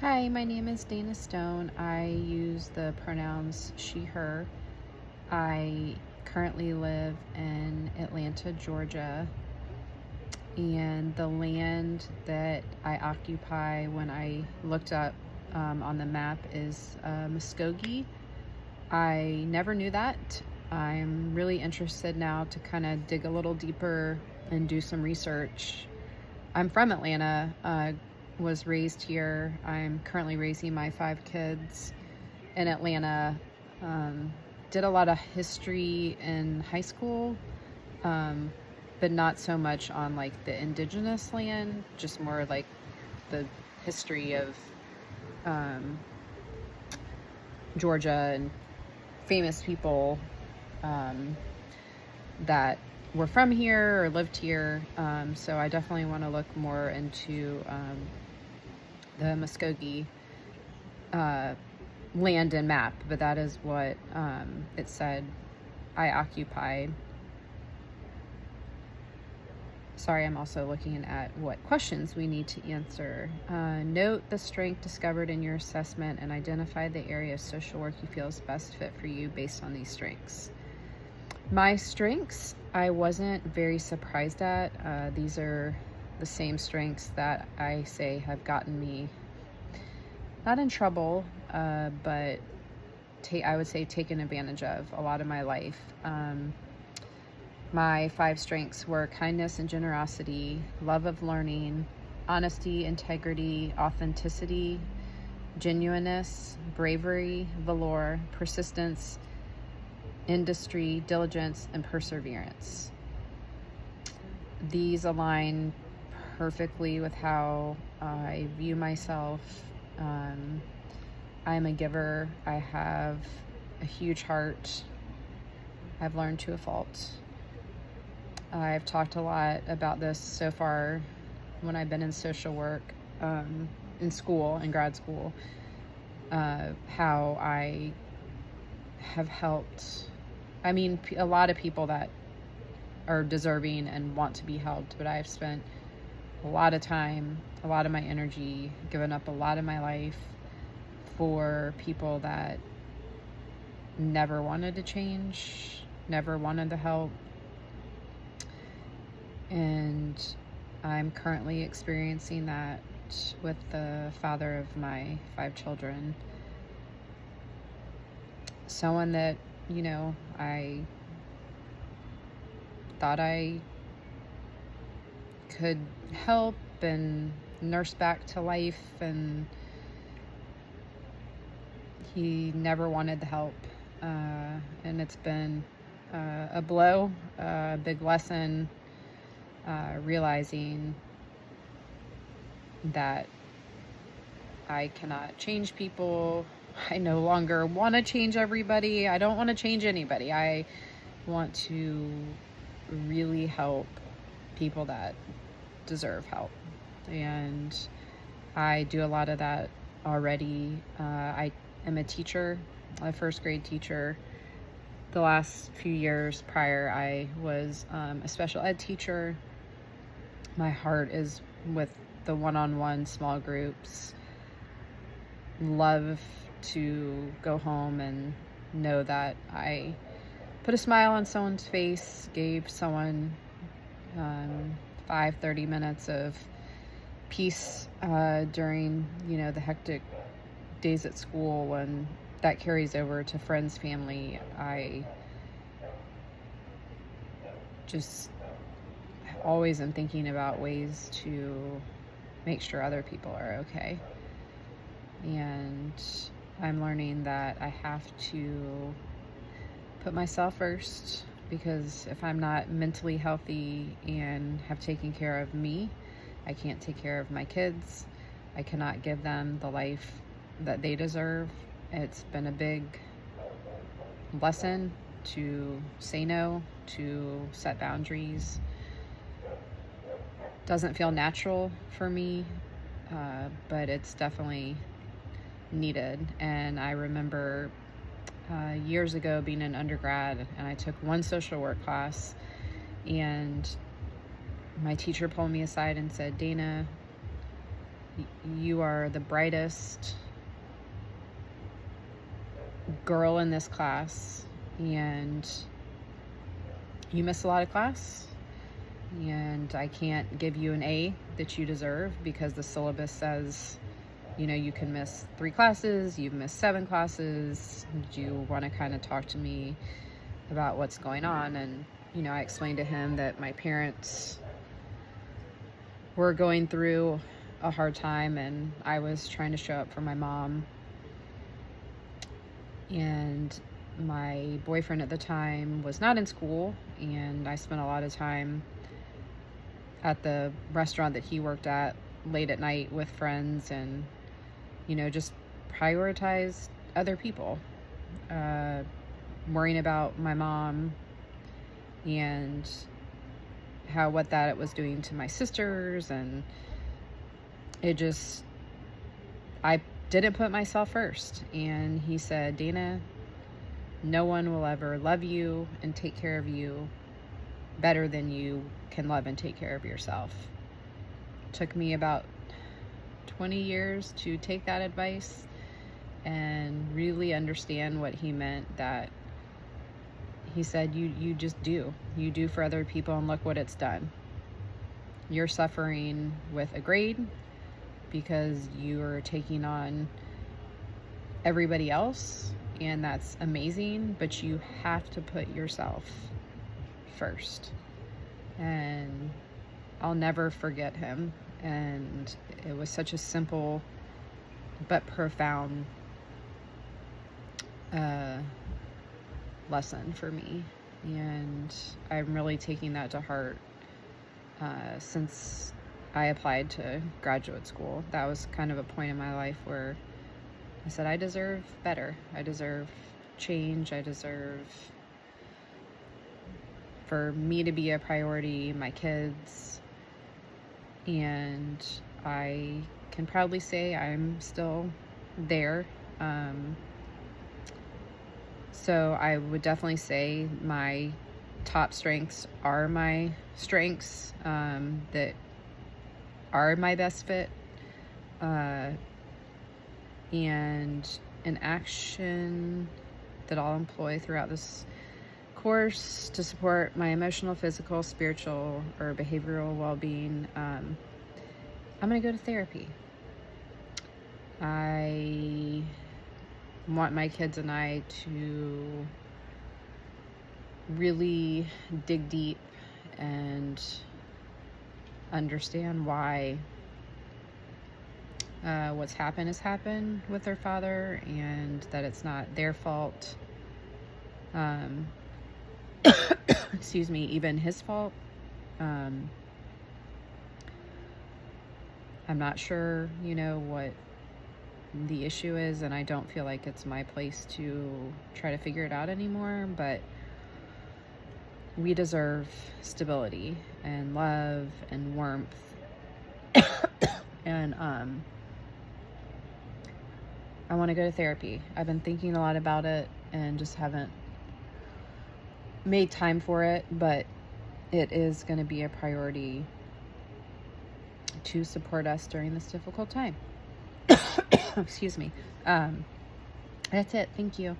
Hi, my name is Dana Stone. I use the pronouns she, her. I currently live in Atlanta, Georgia, and the land that I occupy when I looked up on the map is Muskogee. I never knew that. I'm really interested now to kind of dig a little deeper and do some research. I'm from Atlanta, was raised here. I'm currently raising my 5 kids in Atlanta. Did a lot of history in high school, but not so much on like the indigenous land, just more like the history of Georgia and famous people that were from here or lived here. So I definitely want to look more into the Muskogee land and map, but that is what it said I occupied. Sorry, I'm also looking at what questions we need to answer. Note the strength discovered in your assessment and identify the area of social work you feel is best fit for you based on these strengths. My strengths, I wasn't very surprised at. These are the same strengths that I say have gotten me not in trouble, but I would say taken advantage of a lot of my life. My 5 strengths were kindness and generosity, love of learning, honesty, integrity, authenticity, genuineness, bravery, valor, persistence, industry, diligence, and perseverance. These align perfectly with how I view myself. I'm a giver. I have a huge heart. I've learned to a fault. I've talked a lot about this so far when I've been in social work, in school, in grad school, how I have helped, a lot of people that are deserving and want to be helped, but I've spent a lot of time, a lot of my energy, given up a lot of my life for people that never wanted to change, never wanted to help. And I'm currently experiencing that with the father of my 5 children. Someone that, I thought I could help and nurse back to life, and he never wanted the help. And it's been a blow, a big lesson, realizing that I cannot change people. I no longer want to change everybody. I don't want to change anybody. I want to really help people that deserve help. And I do a lot of that already. I am a teacher, a first grade teacher. The last few years prior, I was a special ed teacher. My heart is with the one-on-one small groups. Love to go home and know that I put a smile on someone's face, gave someone 30 minutes of peace during, the hectic days at school. When that carries over to friends, family, I just always am thinking about ways to make sure other people are okay. And I'm learning that I have to put myself first, because if I'm not mentally healthy and have taken care of me, I can't take care of my kids. I cannot give them the life that they deserve. It's been a big lesson to say no, to set boundaries. Doesn't feel natural for me, but it's definitely needed. And I remember years ago being an undergrad, and I took one social work class, and my teacher pulled me aside and said, "Dana, You are the brightest girl in this class, and you miss a lot of class, and I can't give you an A that you deserve because the syllabus says, you know, you can miss 3 classes, you've missed 7 classes. Do you want to kind of talk to me about what's going on? And, you know, I explained to him that my parents were going through a hard time, and I was trying to show up for my mom. And my boyfriend at the time was not in school, and I spent a lot of time at the restaurant that he worked at late at night with friends, and, you know, just prioritized other people, worrying about my mom and what that it was doing to my sisters. And I didn't put myself first. And he said, Dana, no one will ever love you and take care of you better than you can love and take care of yourself. It took me about 20 years to take that advice and really understand what he meant. That he said, you just do. You do for other people, and look what it's done. You're suffering with a grade because you're taking on everybody else, and that's amazing, but you have to put yourself first. And I'll never forget him. And it was such a simple but profound lesson for me, and I'm really taking that to heart since I applied to graduate school. That was kind of a point in my life where I said, I deserve better. I deserve change. I deserve for me to be a priority, my kids, and I can proudly say I'm still there. So I would definitely say my top strengths are my strengths that are my best fit. And an action that I'll employ throughout this course to support my emotional, physical, spiritual, or behavioral well-being. I'm going to go to therapy. I want my kids and I to really dig deep and understand why what's happened has happened with their father, and that it's not their fault. Excuse me, even his fault. I'm not sure, you know, what the issue is, and I don't feel like it's my place to try to figure it out anymore, but we deserve stability and love and warmth. And I want to go to therapy. I've been thinking a lot about it and just haven't made time for it, but it is going to be a priority to support us during this difficult time. Excuse me. That's it. Thank you.